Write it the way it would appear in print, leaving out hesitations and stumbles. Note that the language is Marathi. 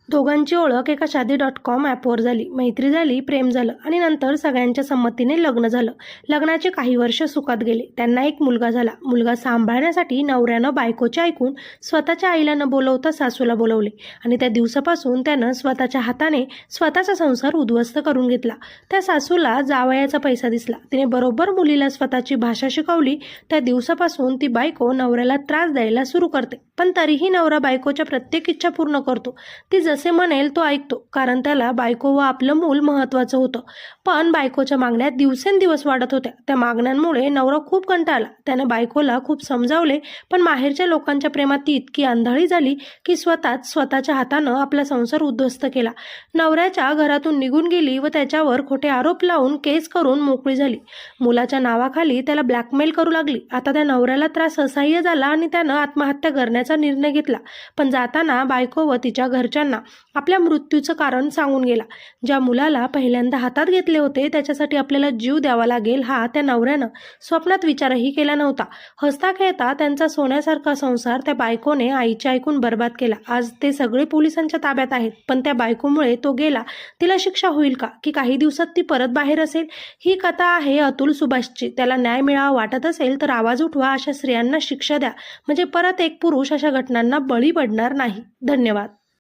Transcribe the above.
दोघांची ओळख एका शादी.com ॲपवर झाली. मैत्री झाली, प्रेम झालं आणि नंतर सगळ्यांच्या संमतीने लग्न झालं. लग्नाचे काही वर्ष सुखात गेले. त्यांना एक मुलगा झाला. मुलगा सांभाळण्यासाठी नवऱ्यानं बायकोचे ऐकून स्वतःच्या आईला न बोलवता सासूला बोलवले आणि त्या दिवसापासून त्यानं स्वतःच्या हाताने स्वतःचा संसार उद्ध्वस्त करून घेतला. त्या सासूला जावयाचा पैसा दिसला. तिने बरोबर मुलीला स्वतःची भाषा शिकवली. त्या दिवसापासून ती बायको नवऱ्याला त्रास द्यायला सुरू करते, पण तरीही नवरा बायकोच्या प्रत्येक इच्छा पूर्ण करतो. ती जसे म्हणेल तो ऐकतो, कारण त्याला बायको व आपलं मूल महत्त्वाचं होतं. पण बायकोच्या मागण्या दिवसेंदिवस वाढत होत्या. त्या मागण्यांमुळे नवरा खूप कंटाळला. त्याने बायकोला खूप समजावले, पण माहेरच्या लोकांच्या प्रेमात ती इतकी आंधळी झाली की स्वतःच्या हातानं आपला संसार उद्ध्वस्त केला. नवऱ्याच्या घरातून निघून गेली व त्याच्यावर खोटे आरोप लावून केस करून मोकळी झाली. मुलाच्या नावाखाली त्याला ब्लॅकमेल करू लागली. आता त्या नवऱ्याला त्रास असह्य झाला आणि त्यानं आत्महत्या करण्याचा निर्णय घेतला. पण जाताना बायको व तिच्या घरच्यांना आपल्या मृत्यूचं कारण सांगून गेला. ज्या मुलाला पहिल्यांदा हातात घेतले होते त्याच्यासाठी आपल्याला जीव द्यावा लागेल हा त्या नवऱ्यानं स्वप्नात विचारही केला नव्हता. हसता खेळता त्यांचा सोन्यासारखा संसार त्या बायकोने आईच्या ऐकून बर्बाद केला. आज ते सगळे पोलिसांच्या ताब्यात आहेत. पण त्या बायकोमुळे तो गेला. तिला शिक्षा होईल का, की काही दिवसात ती परत बाहेर असेल? ही कथा आहे अतुल सुभाषची. त्याला न्याय मिळावा वाटत असेल तर आवाज उठवा. अशा स्त्रियांना शिक्षा द्या, म्हणजे परत एक पुरुष अशा घटनांना बळी पडणार नाही. धन्यवाद.